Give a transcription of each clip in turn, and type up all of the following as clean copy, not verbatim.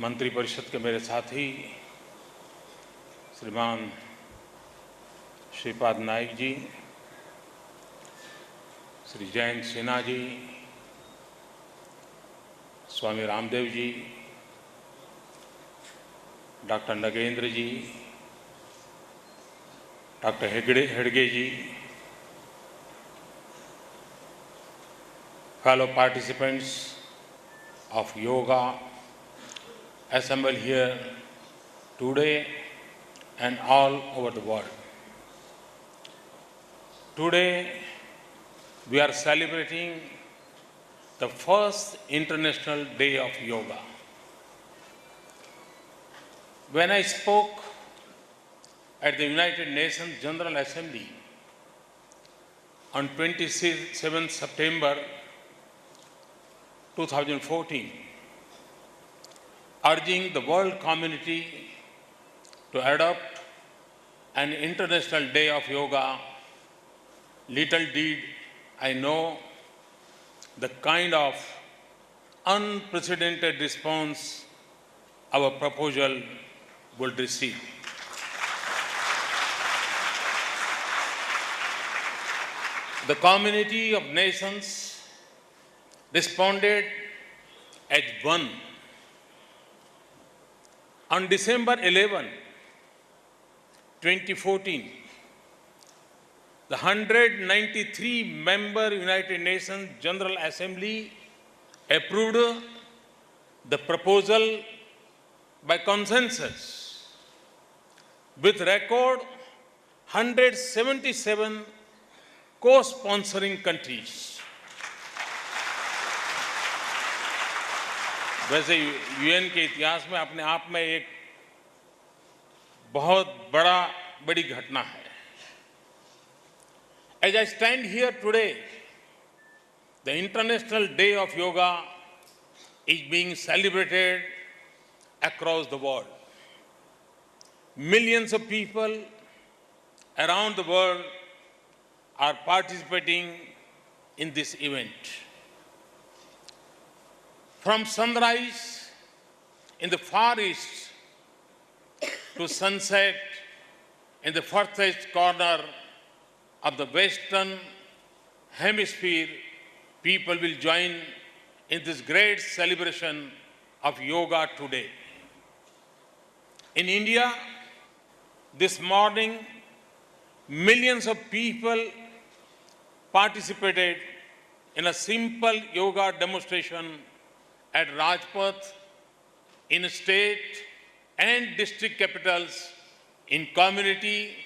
मंत्रिपरिषद के मेरे साथी श्रीमान श्रीपाद नाइक जी, श्री जयंत सिन्हा जी, स्वामी रामदेव जी, डॉक्टर नगेंद्र जी, डॉक्टर हेडगे ji, fellow participants of yoga assembled here today and all over the world. Today we are celebrating the first International Day of Yoga. When I spoke at the United Nations General Assembly on 27 September 2014, urging the world community to adopt an International Day of Yoga, little did I know the kind of unprecedented response our proposal would receive. The community of nations responded as one. On December 11, 2014, the 193-member United Nations General Assembly approved the proposal by consensus with record 177 co-sponsoring countries. वैसे UN के इतिहास में अपने आप में एक बहुत बड़ी घटना है. As I stand here today, the International Day of Yoga is being celebrated across the world. Millions of people around the world are participating in this event. From sunrise in the Far East to sunset in the farthest corner of the Western Hemisphere, people will join in this great celebration of yoga today. In India, this morning, millions of people participated in a simple yoga demonstration at Rajpath, in state and district capitals, in community,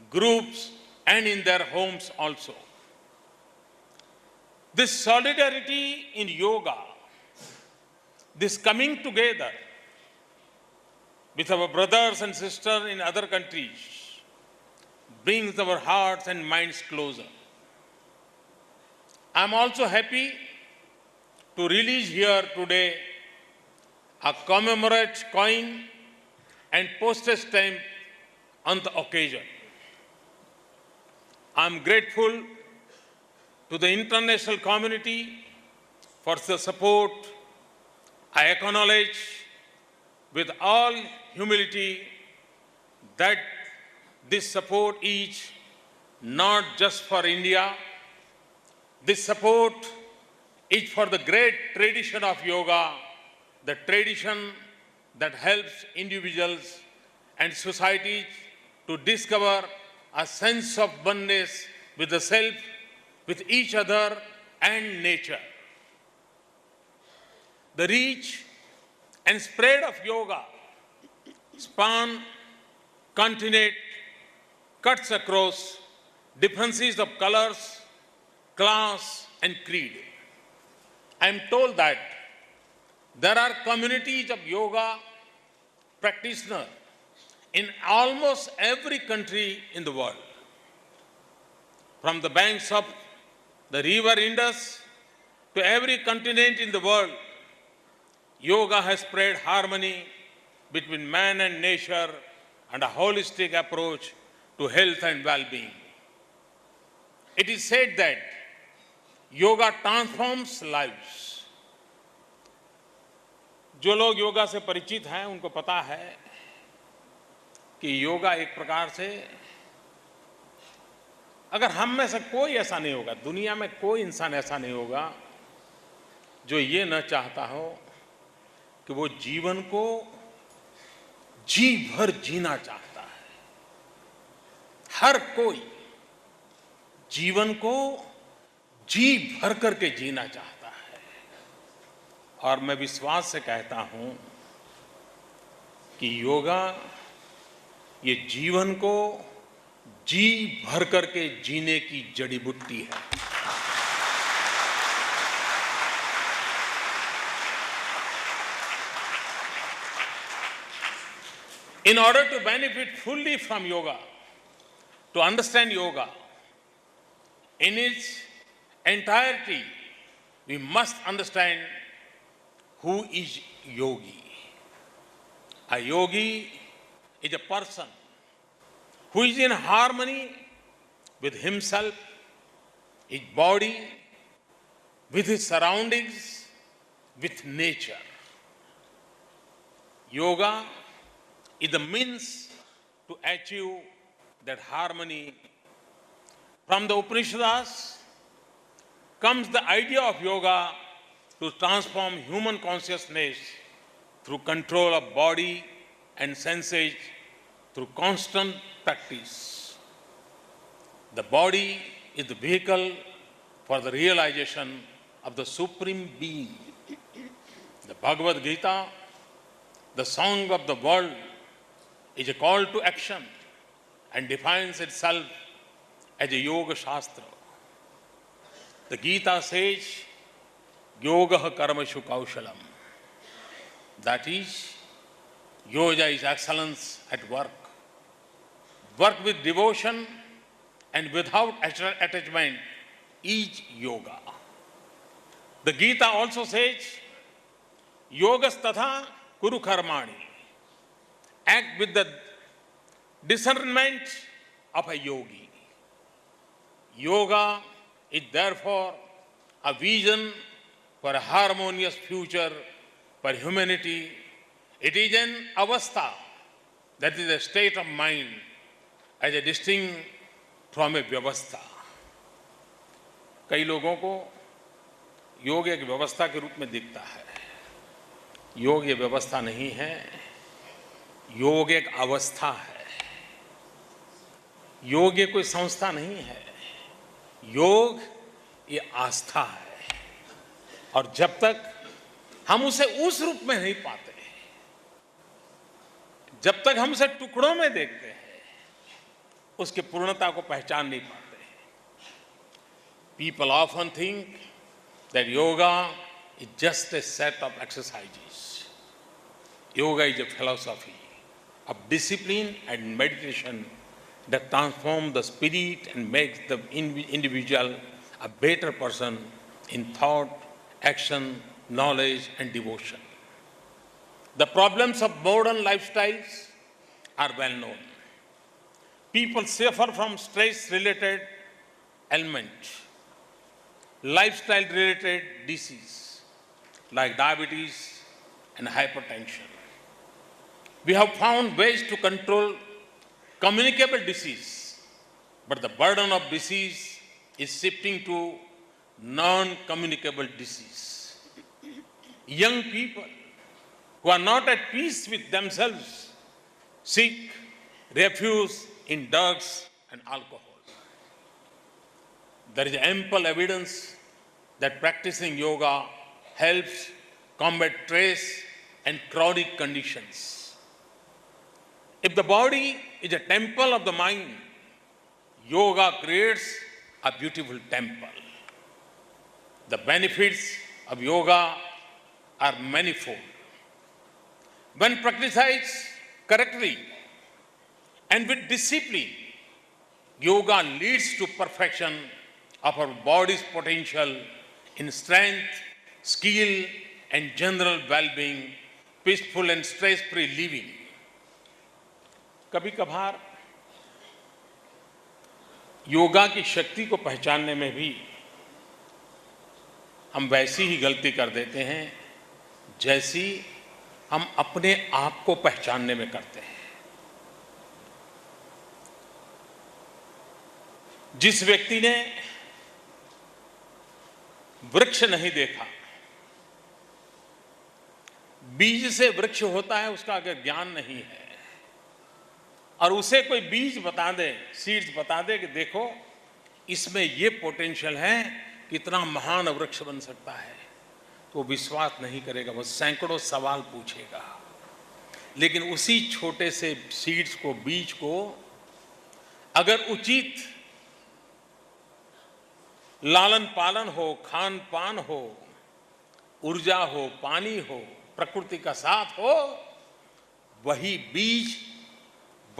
groups, and in their homes also. This solidarity in yoga, this coming together with our brothers and sisters in other countries, brings our hearts and minds closer. I am also happy to release here today a commemorate coin and postage stamp on the occasion. I am grateful to the international community for the support. I acknowledge with all humility that this support is not just for India. This support is for the great tradition of yoga, the tradition that helps individuals and societies to discover a sense of oneness with the self, with each other and nature. The reach and spread of yoga span continent, cuts across differences of colors, class and creed. I am told that there are communities of yoga practitioners in almost every country in the world. From the banks of the river Indus to every continent in the world, yoga has spread harmony between man and nature and a holistic approach to health and well-being. It is said that yoga transforms lives. जो लोग योगा से परिचित हैं उनको पता है कि योगा एक प्रकार से, अगर हम में से कोई ऐसा नहीं होगा, दुनिया में कोई इंसान ऐसा नहीं होगा जो ये न चाहता हो कि वो जीवन को जी भर जीना चाहता है। हर कोई जीवन को जी भर करके जीना चाहता है। और मैं विश्वास से कहता हूं कि योगा ये जीवन को जी भर करके जीने की जड़ी बूटी है। In order to benefit fully from yoga, to understand yoga in its entirety, we must understand who is yogi. A yogi is a person who is in harmony with himself, his body, with his surroundings, with nature. Yoga is the means to achieve that harmony. From the Upanishads comes the idea of yoga to transform human consciousness through control of body and senses through constant practice. The body is the vehicle for the realization of the Supreme Being. The Bhagavad Gita, the song of the world, is a call to action and defines itself as a yoga shastra. The Gita says, yoga karmashu kaushalam. That is, yoga is excellence at work. Work with devotion and without attachment is yoga. The Gita also says, yogas tatha kuru karmani. Act with the discernment of a yogi. Yoga is therefore a vision for a harmonious future for humanity. It is an avastha, that is a state of mind, as a distinct from a vyavastha. कई लोगों को योग एक व्यवस्था के रूप में दिखता है। योग ये व्यवस्था नहीं है, योग एक अवस्था है। योग ये कोई संस्था नहीं है, योग ये आस्था है। और जब तक हम उसे उस रूप में नहीं पाते, जब तक हम उसे टुकड़ों में देखते हैं, उसकी पूर्णता को पहचान नहीं पाते। People often think that yoga is just a set of exercises. Yoga is a philosophy of discipline and meditation that transforms the spirit and makes the individual a better person in thought, action, knowledge, and devotion. The problems of modern lifestyles are well known. People suffer from stress-related ailments, lifestyle-related disease like diabetes and hypertension. We have found ways to control communicable disease, but the burden of disease is shifting to non-communicable disease. Young people who are not at peace with themselves seek refuge in drugs and alcohol. There is ample evidence that practicing yoga helps combat stress and chronic conditions. If the body is a temple of the mind, yoga creates a beautiful temple. The benefits of yoga are manifold. When practiced correctly and with discipline, yoga leads to perfection of our body's potential in strength, skill, and general well-being, peaceful and stress-free living. कभी कभार योगा की शक्ति को पहचानने में भी हम वैसी ही गलती कर देते हैं जैसी हम अपने आप को पहचानने में करते हैं। जिस व्यक्ति ने वृक्ष नहीं देखा, बीज से वृक्ष होता है, उसका अगर ज्ञान नहीं है और उसे कोई बीज बता दे, सीड्स बता दे कि देखो इसमें ये पोटेंशियल है, कितना महान वृक्ष बन सकता है, तो विश्वास नहीं करेगा, वो सैकड़ों सवाल पूछेगा। लेकिन उसी छोटे से सीड्स को, बीज को अगर उचित लालन पालन हो, खान पान हो, ऊर्जा हो, पानी हो, प्रकृति का साथ हो, वही बीज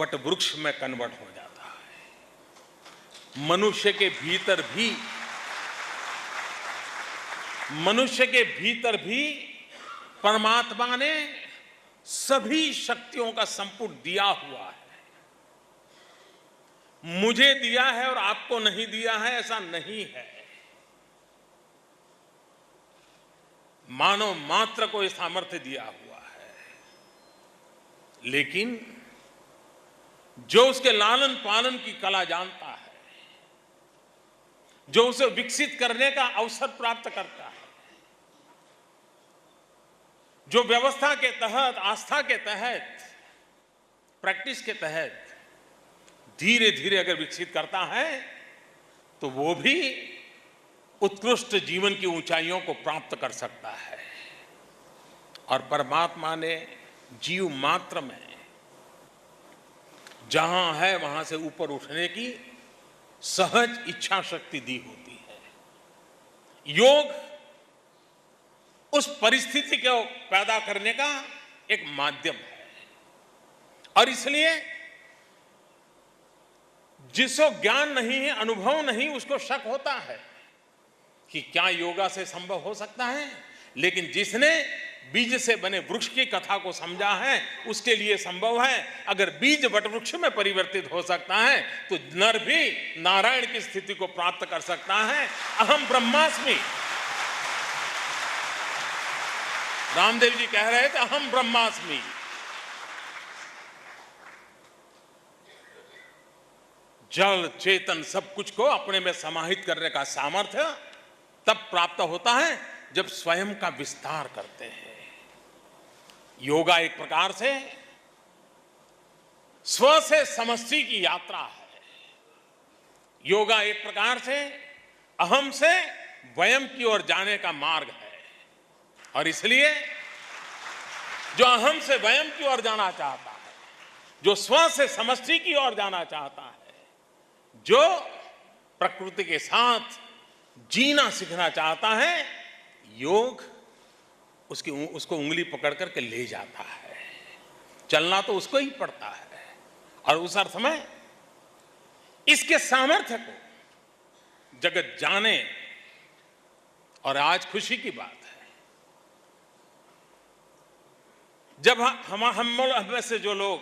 वट वृक्ष में कन्वर्ट हो जाता है। मनुष्य के भीतर भी परमात्मा ने सभी शक्तियों का संपुट दिया हुआ है। मुझे दिया है और आपको नहीं दिया है, ऐसा नहीं है। मानव मात्र को इस सामर्थ्य दिया हुआ है, लेकिन जो उसके लालन पालन की कला जानता है, जो उसे विकसित करने का अवसर प्राप्त करता है, जो व्यवस्था के तहत, आस्था के तहत, प्रैक्टिस के तहत धीरे धीरे अगर विकसित करता है, तो वो भी उत्कृष्ट जीवन की ऊंचाइयों को प्राप्त कर सकता है। और परमात्मा ने जीव मात्र में जहां है वहां से ऊपर उठने की सहज इच्छा शक्ति दी होती है। योग उस परिस्थिति को पैदा करने का एक माध्यम है। और इसलिए जिसको ज्ञान नहीं है, अनुभव नहीं, उसको शक होता है कि क्या योगा से संभव हो सकता है। लेकिन जिसने बीज से बने वृक्ष की कथा को समझा है, उसके लिए संभव है। अगर बीज वटवृक्ष में परिवर्तित हो सकता है, तो नर भी नारायण की स्थिति को प्राप्त कर सकता है। अहम ब्रह्मास्मि, रामदेव जी कह रहे थे, अहम ब्रह्मास्मि। जल चेतन सब कुछ को अपने में समाहित करने का सामर्थ्य तब प्राप्त होता है जब स्वयं का विस्तार करते हैं। योगा एक प्रकार से स्व से समष्टि की यात्रा है। योगा एक प्रकार से अहम से वयम की ओर जाने का मार्ग है। और इसलिए जो अहम से वयम की ओर जाना चाहता है, जो स्व से समष्टि की ओर जाना चाहता है, जो प्रकृति के साथ जीना सीखना चाहता है, योग उसको उंगली पकड़ करके ले जाता है। चलना तो उसको ही पड़ता है। और उस अर्थ में इसके सामर्थ्य को जगत जाने। और आज खुशी की बात है, जब हम में से जो लोग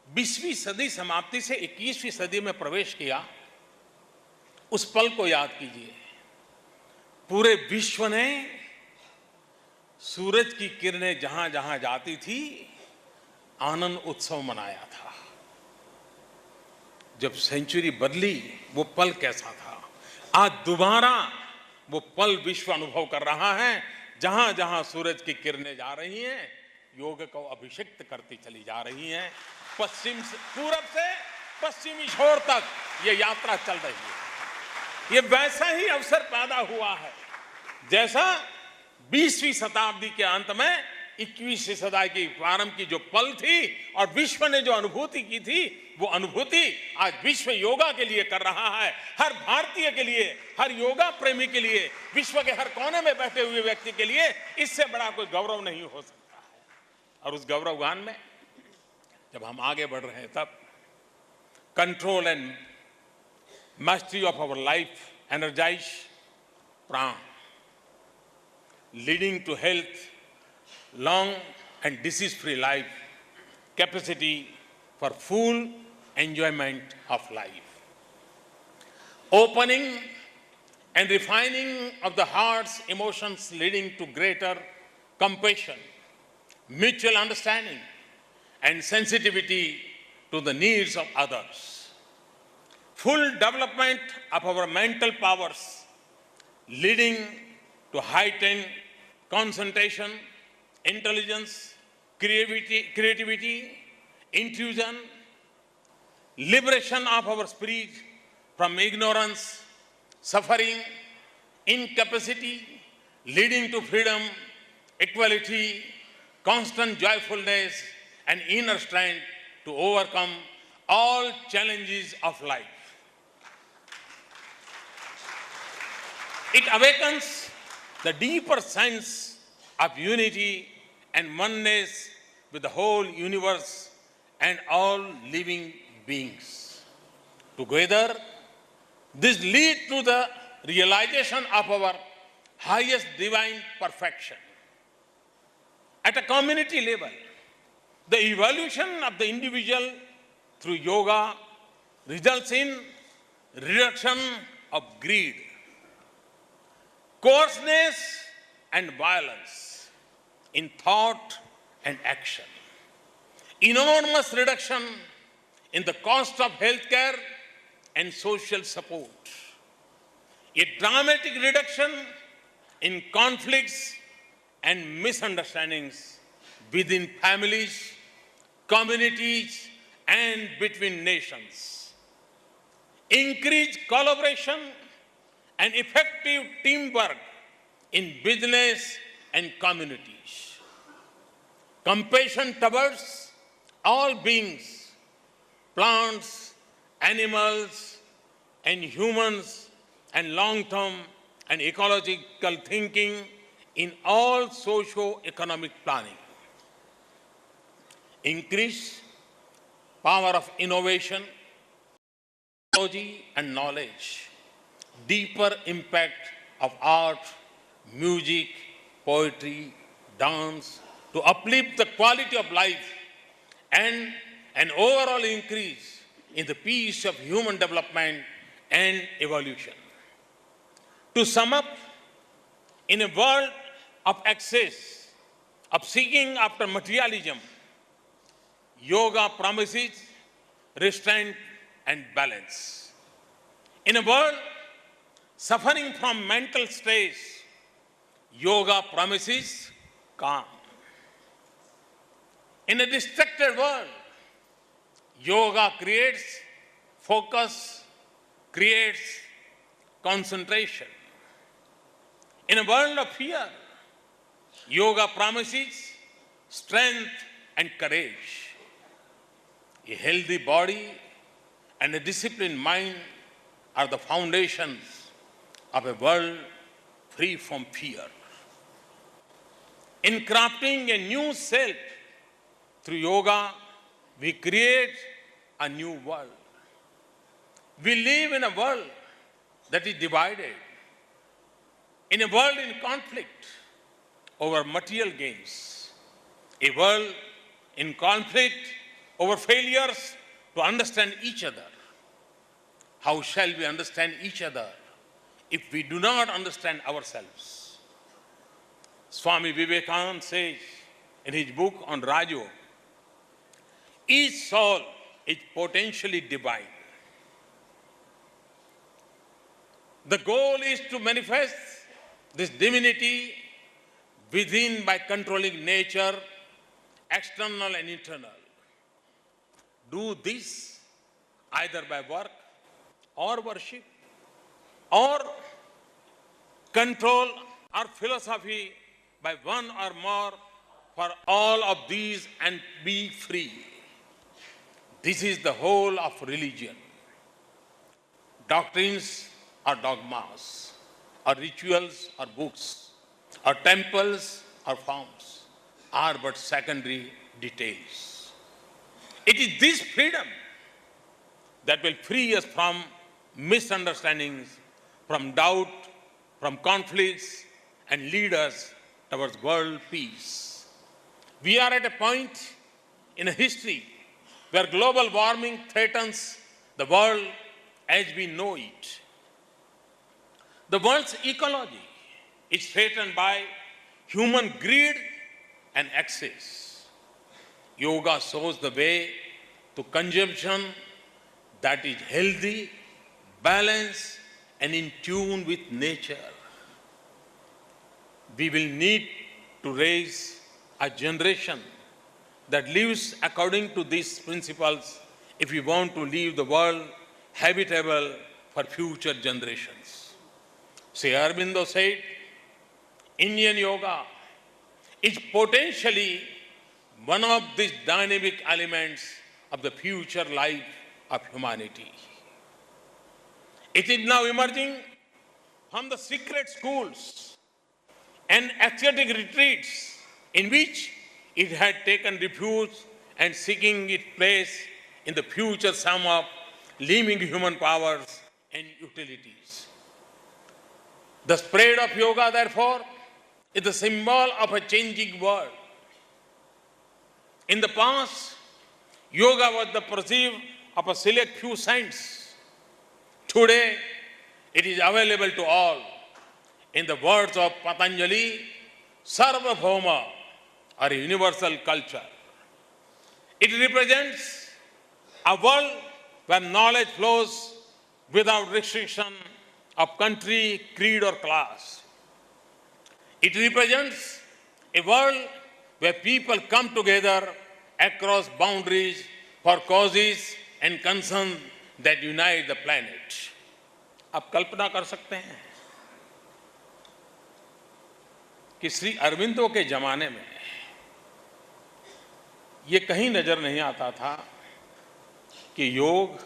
20वीं सदी समाप्ति से 21वीं सदी में प्रवेश किया, उस पल को याद कीजिए। पूरे विश्व ने सूरज की किरणें जहां जहां जाती थी, आनंद उत्सव मनाया था। जब सेंचुरी बदली, वो पल कैसा था। आज दोबारा वो पल विश्व अनुभव कर रहा है। जहां जहां सूरज की किरणें जा रही हैं, योग को अभिषिक्त करती चली जा रही हैं। पश्चिम से, पूरब से पश्चिमी छोर तक ये यात्रा चल रही है। ये वैसा ही अवसर पैदा हुआ है जैसा 20वीं शताब्दी के अंत में 21वीं सदी की प्रारंभ की जो पल थी और विश्व ने जो अनुभूति की थी, वो अनुभूति आज विश्व योगा के लिए कर रहा है। हर भारतीय के लिए, हर योगा प्रेमी के लिए, विश्व के हर कोने में बैठे हुए व्यक्ति के लिए इससे बड़ा कोई गौरव नहीं हो सकता है। और उस गौरवगान में जब हम आगे बढ़ रहे हैं, तब control and mastery of our life, energize prana, leading to health, long and disease-free life, capacity for full enjoyment of life, opening and refining of the heart's emotions, leading to greater compassion, mutual understanding, and sensitivity to the needs of others. Full development of our mental powers, leading to heightened concentration, intelligence, creativity, intuition, liberation of our spirit from ignorance, suffering, incapacity, leading to freedom, equality, constant joyfulness, and inner strength to overcome all challenges of life. It awakens the deeper sense of unity and oneness with the whole universe and all living beings. Together, this leads to the realization of our highest divine perfection. At a community level, the evolution of the individual through yoga results in reduction of greed, coarseness and violence in thought and action, enormous reduction in the cost of healthcare and social support, a dramatic reduction in conflicts and misunderstandings within families, communities, and between nations, increased collaboration and effective teamwork in business and communities, compassion towards all beings, plants, animals, and humans, and long-term and ecological thinking in all socio-economic planning, increase power of innovation, technology, and knowledge, deeper impact of art, music, poetry, dance to uplift the quality of life, and an overall increase in the peace of human development and evolution. To sum up, in a world of excess, of seeking after materialism, yoga promises restraint and balance. In a world suffering from mental stress, yoga promises calm. In a distracted world, yoga creates focus, creates concentration. In a world of fear, yoga promises strength and courage. A healthy body and a disciplined mind are the foundations of a world free from fear. In crafting a new self through yoga, we create a new world. We live in a world that is divided, in a world in conflict over material gains, a world in conflict over failures to understand each other. How shall we understand each other if we do not understand ourselves? Swami Vivekananda says in his book on Rajo, each soul is potentially divine. The goal is to manifest this divinity within by controlling nature, external and internal. Do this either by work or worship or control or philosophy by one or more for all of these and be free. This is the whole of religion. Doctrines or dogmas, or rituals or books, or temples or forms are but secondary details. It is this freedom that will free us from misunderstandings, from doubt, from conflicts, and lead us towards world peace. We are at a point in history where global warming threatens the world as we know it. The world's ecology is threatened by human greed and access. Yoga shows the way to consumption that is healthy, balanced, and in tune with nature. We will need to raise a generation that lives according to these principles if we want to leave the world habitable for future generations. Sri Aurobindo said, Indian yoga is potentially one of these dynamic elements of the future life of humanity. It is now emerging from the secret schools and ascetic retreats in which it had taken refuge and seeking its place in the future sum of living human powers and utilities. The spread of yoga, therefore, is the symbol of a changing world. In the past, yoga was the pursuit of a select few saints. Today, it is available to all. In the words of Patanjali, Sarvabhauma, or a universal culture. It represents a world where knowledge flows without restriction of country, creed, or class. It represents a world where people come together across boundaries for causes and concerns that unite the planet. आप कल्पना कर सकते हैं कि श्री अरविंदो के जमाने में ये कहीं नजर नहीं आता था कि योग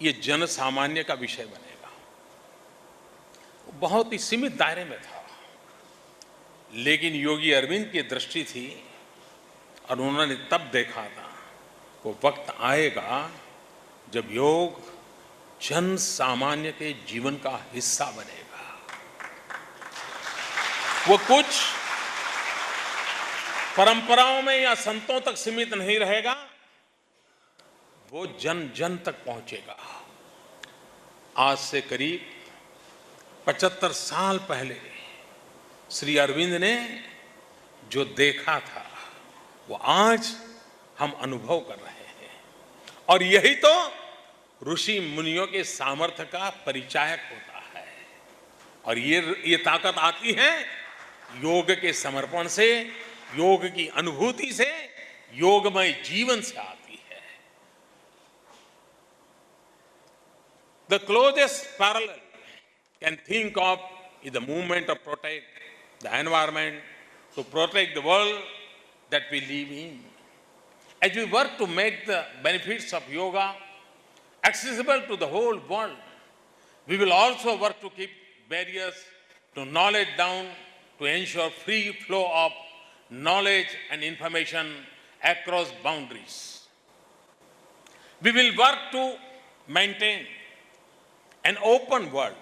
ये जन सामान्य का विषय बनेगा। बहुत ही सीमित दायरे में था, लेकिन योगी अरविंद की दृष्टि थी और उन्होंने तब देखा था वो वक्त आएगा जब योग जन सामान्य के जीवन का हिस्सा बनेगा। वो कुछ परंपराओं में या संतों तक सीमित नहीं रहेगा, वो जन जन तक पहुंचेगा। आज से करीब 75 साल पहले श्री अरविंद ने जो देखा था वो आज हम अनुभव कर रहे हैं, और यही तो ऋषि मुनियों के सामर्थ्य का परिचायक होता है। और ये ताकत आती है योग के समर्पण से, योग की अनुभूति से, योगमय जीवन से आती है। The closest parallel can think of is the movement of protect the environment, to protect the world that we live in. As we work to make the benefits of yoga accessible to the whole world, we will also work to keep barriers to knowledge down to ensure free flow of knowledge and information across boundaries. We will work to maintain an open world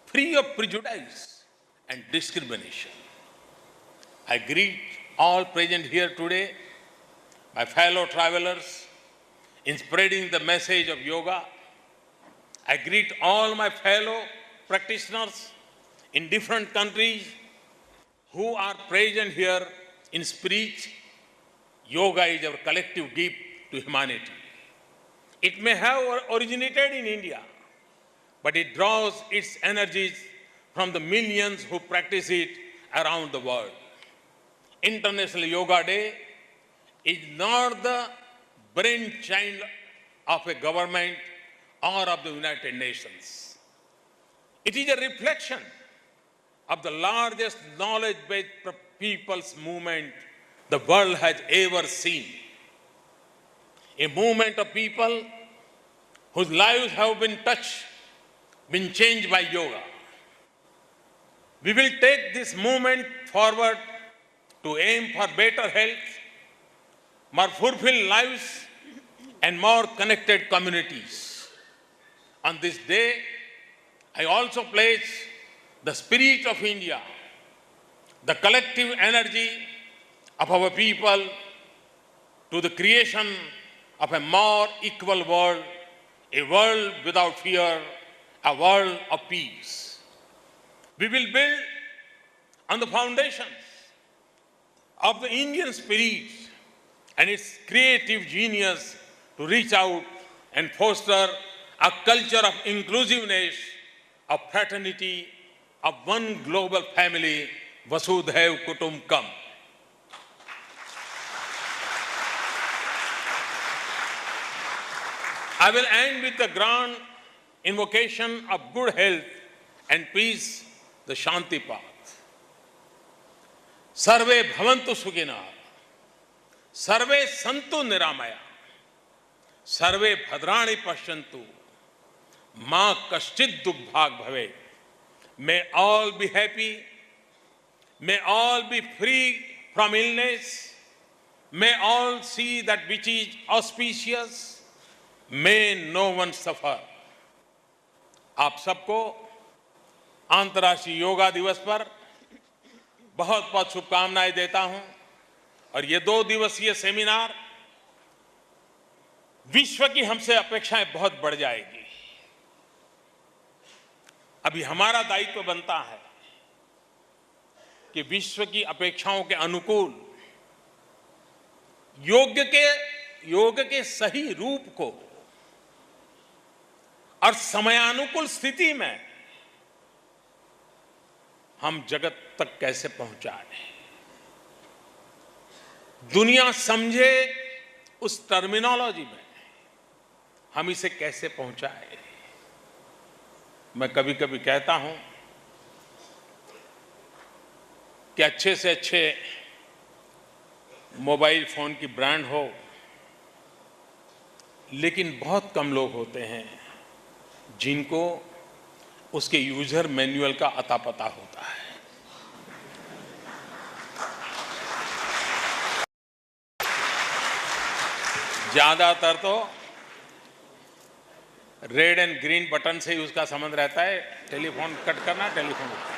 free of prejudice and discrimination. I greet all present here today, my fellow travelers, in spreading the message of yoga. I greet all my fellow practitioners in different countries who are present here in spirit. Yoga is our collective gift to humanity. It may have originated in India, but it draws its energies from the millions who practice it around the world. International Yoga Day is not the brainchild of a government or of the United Nations. It is a reflection of the largest knowledge-based people's movement the world has ever seen. A movement of people whose lives have been touched, been changed by yoga. We will take this movement forward to aim for better health, more fulfilled lives, and more connected communities. On this day, I also pledge the spirit of India, the collective energy of our people, to the creation of a more equal world, a world without fear, a world of peace. We will build on the foundations of the Indian spirit and its creative genius to reach out and foster a culture of inclusiveness, of fraternity, of one global family, Vasudhaiv Kutumbakam. I will end with the grand invocation of good health and peace, the Shanti path. Sarve bhavantu sukhina, sarve santu niramaya, sarve bhadrani pashyantu, ma kaschid dukbhag bhave. May all be happy, may all be free from illness, may all see that which is auspicious, may no one suffer. आप सबको अंतर्राष्ट्रीय योगा दिवस पर बहुत बहुत शुभकामनाएं देता हूं और ये 2 दिवसीय सेमिनार विश्व की हमसे अपेक्षाएं बहुत बढ़ जाएगी। अभी हमारा दायित्व बनता है कि विश्व की अपेक्षाओं के अनुकूल योग के सही रूप को और समयानुकूल स्थिति में हम जगत तक कैसे पहुंचाएं, दुनिया समझे उस टर्मिनोलॉजी में हम इसे कैसे पहुंचाएं। मैं कभी कभी कहता हूं कि अच्छे से अच्छे मोबाइल फोन की ब्रांड हो, लेकिन बहुत कम लोग होते हैं जिनको उसके यूजर मैनुअल का अता पता होता है। ज्यादातर तो रेड एंड ग्रीन बटन से ही उसका संबंध रहता है, टेलीफोन कट करना, टेलीफोन उठाना।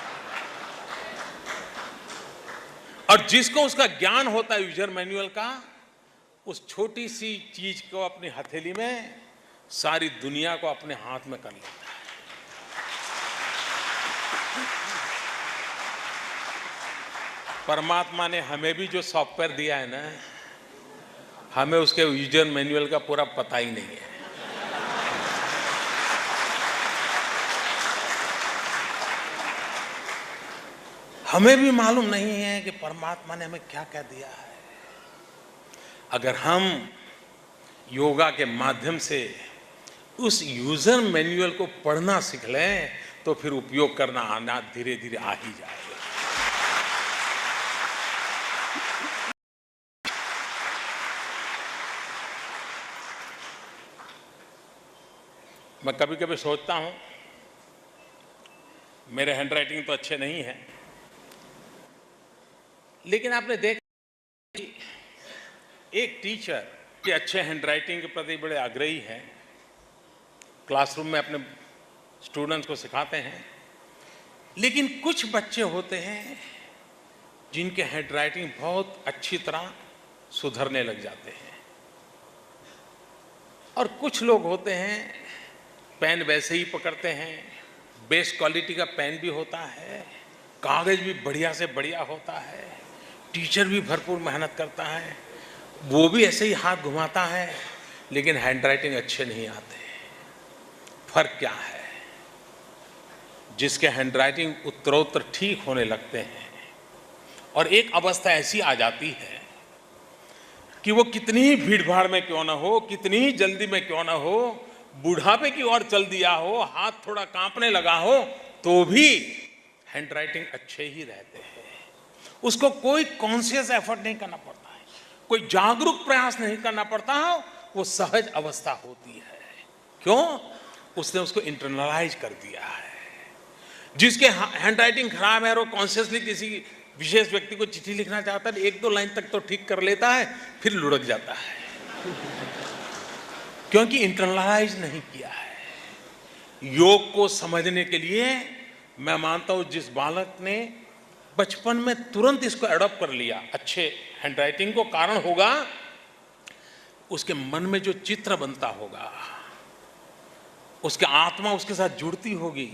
और जिसको उसका ज्ञान होता है यूजर मैनुअल का, उस छोटी सी चीज को अपनी हथेली में सारी दुनिया को अपने हाथ में कर लेता है। परमात्मा ने हमें भी जो सॉफ्टवेयर दिया है ना, हमें उसके यूजर मैनुअल का पूरा पता ही नहीं है। हमें भी मालूम नहीं है कि परमात्मा ने हमें क्या क्या दिया है। अगर हम योगा के माध्यम से उस यूजर मैनुअल को पढ़ना सीख लें तो फिर उपयोग करना आना धीरे धीरे आ ही जाएगा। मैं कभी कभी सोचता हूं, मेरे हैंडराइटिंग तो अच्छे नहीं है, लेकिन आपने देखा एक टीचर के अच्छे हैंडराइटिंग के प्रति बड़े आग्रही हैं, क्लासरूम में अपने स्टूडेंट्स को सिखाते हैं, लेकिन कुछ बच्चे होते हैं जिनके हैंडराइटिंग बहुत अच्छी तरह सुधरने लग जाते हैं, और कुछ लोग होते हैं पेन वैसे ही पकड़ते हैं, बेस्ट क्वालिटी का पेन भी होता है, कागज भी बढ़िया से बढ़िया होता है, टीचर भी भरपूर मेहनत करता है, वो भी ऐसे ही हाथ घुमाता है, लेकिन हैंडराइटिंग अच्छे नहीं आते। फर्क क्या है? जिसके हैंडराइटिंग उत्तरोत्तर ठीक होने लगते हैं और एक अवस्था ऐसी आ जाती है कि वो कितनी ही भीड़ भाड़ में क्यों ना हो, कितनी ही जल्दी में क्यों ना हो, बुढ़ापे की ओर चल दिया हो, हाथ थोड़ा कांपने लगा हो, तो भी हैंडराइटिंग अच्छे ही रहते हैं। उसको कोई कॉन्शियस एफर्ट नहीं करना पड़ता है, कोई जागरूक प्रयास नहीं करना पड़ता है, वो सहज अवस्था होती है। क्यों? उसने उसको इंटरनलाइज कर दिया है। जिसके हैंडराइटिंग खराब है और वो कॉन्शियसली किसी विशेष व्यक्ति को चिट्ठी लिखना चाहता है, 1-2 लाइन तक तो ठीक कर लेता है, फिर लुढ़क जाता है, क्योंकि इंटरनलाइज नहीं किया है। योग को समझने के लिए मैं मानता हूं जिस बालक ने बचपन में तुरंत इसको एडॉप्ट कर लिया, अच्छे हैंडराइटिंग को कारण होगा उसके मन में जो चित्र बनता होगा, उसकी आत्मा उसके साथ जुड़ती होगी,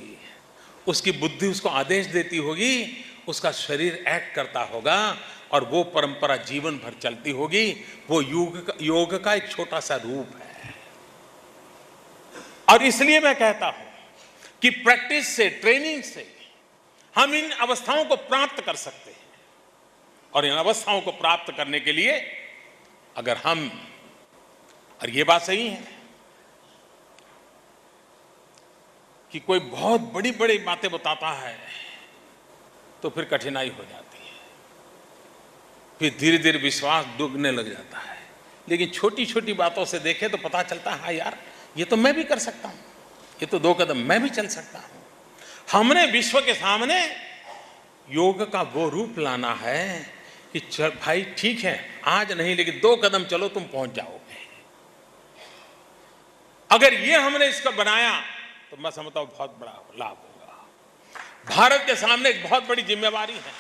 उसकी बुद्धि उसको आदेश देती होगी, उसका शरीर एक्ट करता होगा, और वो परंपरा जीवन भर चलती होगी। वो योग का एक छोटा सा रूप है। और इसलिए मैं कहता हूं कि प्रैक्टिस से, ट्रेनिंग से हम इन अवस्थाओं को प्राप्त कर सकते हैं। और इन अवस्थाओं को प्राप्त करने के लिए अगर हम, और ये बात सही है कि कोई बहुत बड़ी बड़ी बातें बताता है तो फिर कठिनाई हो जाती है, फिर धीरे धीरे विश्वास डूबने लग जाता है। लेकिन छोटी छोटी बातों से देखें तो पता चलता है, हाँ यार, ये तो मैं भी कर सकता हूं, ये तो 2 कदम मैं भी चल सकता हूं। हमने विश्व के सामने योग का वो रूप लाना है कि चल भाई ठीक है, आज नहीं लेकिन 2 कदम चलो, तुम पहुंच जाओगे। अगर ये हमने इसका बनाया तो मैं समझता हूं बहुत बड़ा लाभ होगा। भारत के सामने एक बहुत बड़ी जिम्मेवारी है।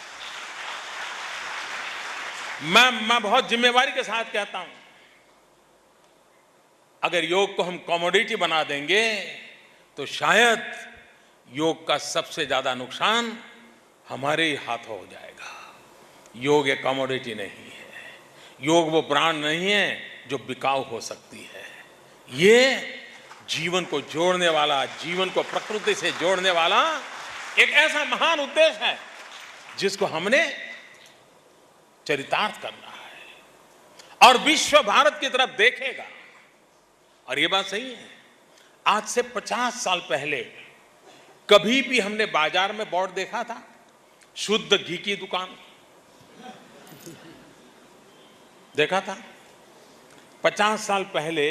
मैं बहुत जिम्मेवारी के साथ कहता हूं, अगर योग को हम कमोडिटी बना देंगे तो शायद योग का सबसे ज्यादा नुकसान हमारे ही हाथों हो जाएगा। योग एक कमोडिटी नहीं है, योग वो ब्रांड नहीं है जो बिकाऊ हो सकती है। ये जीवन को जोड़ने वाला, जीवन को प्रकृति से जोड़ने वाला एक ऐसा महान उद्देश्य है जिसको हमने चरितार्थ करना है। और विश्व भारत की तरफ देखेगा। और ये बात सही है, आज से 50 साल पहले कभी भी हमने बाजार में बोर्ड देखा था शुद्ध घी की दुकान? देखा था? 50 साल पहले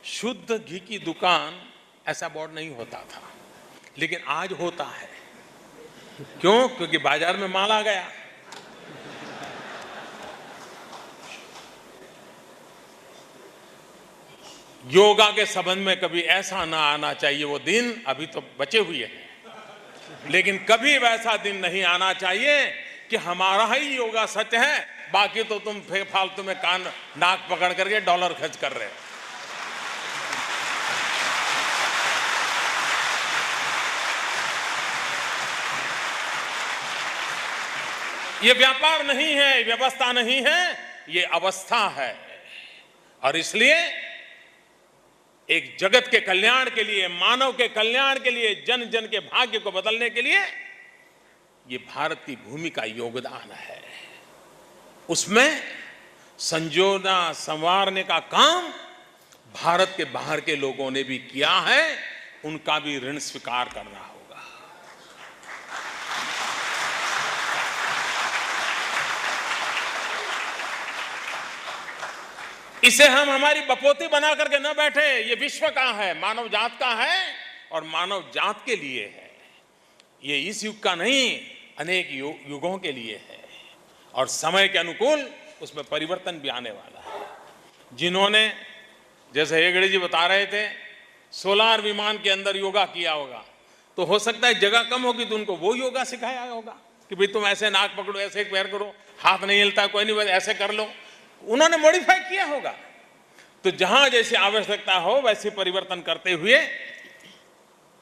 शुद्ध घी की दुकान ऐसा बोर्ड नहीं होता था, लेकिन आज होता है। क्यों? क्योंकि बाजार में माल आ गया। योगा के संबंध में कभी ऐसा ना आना चाहिए वो दिन, अभी तो बचे हुए हैं, लेकिन कभी वैसा दिन नहीं आना चाहिए कि हमारा ही योगा सच है, बाकी तो तुम फालतू में कान नाक पकड़ करके डॉलर खर्च कर रहे हो। ये व्यापार नहीं है, व्यवस्था नहीं है, ये अवस्था है। और इसलिए एक जगत के कल्याण के लिए, मानव के कल्याण के लिए, जन जन के भाग्य को बदलने के लिए ये भारत की भूमि का योगदान है। उसमें संजोना, संवारने का काम भारत के बाहर के लोगों ने भी किया है, उनका भी ऋण स्वीकार करना होगा। इसे हम हमारी बपोती बना करके न बैठे। ये विश्व का है, मानव जात का है और मानव जात के लिए है। ये इस युग का नहीं, अनेक युगों के लिए है और समय के अनुकूल उसमें परिवर्तन भी आने वाला है। जिन्होंने, जैसे हेगड़े जी बता रहे थे, सोलार विमान के अंदर योगा किया होगा, तो हो सकता है जगह कम होगी तो उनको वो योगा सिखाया होगा कि भाई तुम ऐसे नाक पकड़ो, ऐसे पैर करो, हाथ नहीं हिलता, कोई नहीं, ऐसे कर लो। उन्होंने मॉडिफाई किया होगा। तो जहां जैसी आवश्यकता हो वैसे परिवर्तन करते हुए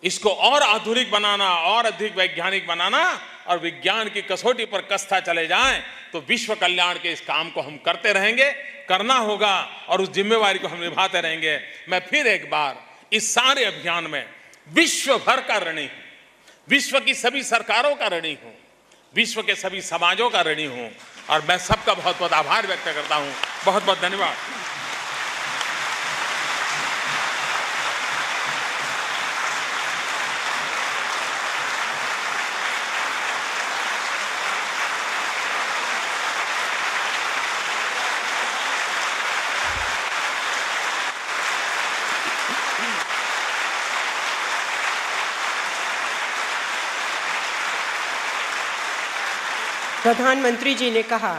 इसको और आधुनिक बनाना, और अधिक वैज्ञानिक बनाना, और विज्ञान की कसौटी पर कसता चले जाएं तो विश्व कल्याण के इस काम को हम करते रहेंगे, करना होगा और उस जिम्मेवारी को हम निभाते रहेंगे। मैं फिर एक बार इस सारे अभियान में विश्व भर का ऋणी हूं, विश्व की सभी सरकारों का ऋणी हूं, विश्व के सभी समाजों का ऋणी हूं और मैं सबका बहुत बहुत आभार व्यक्त करता हूं। बहुत बहुत धन्यवाद। प्रधानमंत्री जी ने कहा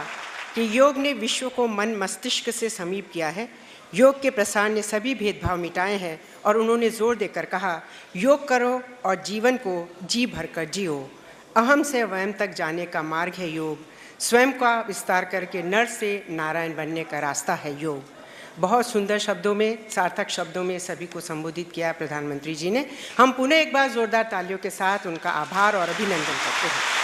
कि योग ने विश्व को मन मस्तिष्क से समीप किया है। योग के प्रसार ने सभी भेदभाव मिटाए हैं और उन्होंने जोर देकर कहा, योग करो और जीवन को जी भरकर जियो। अहम से वयम तक जाने का मार्ग है योग। स्वयं का विस्तार करके नर से नारायण बनने का रास्ता है योग। बहुत सुंदर शब्दों में, सार्थक शब्दों में सभी को संबोधित किया प्रधानमंत्री जी ने। हम पुनः एक बार जोरदार तालियों के साथ उनका आभार और अभिनंदन करते हैं।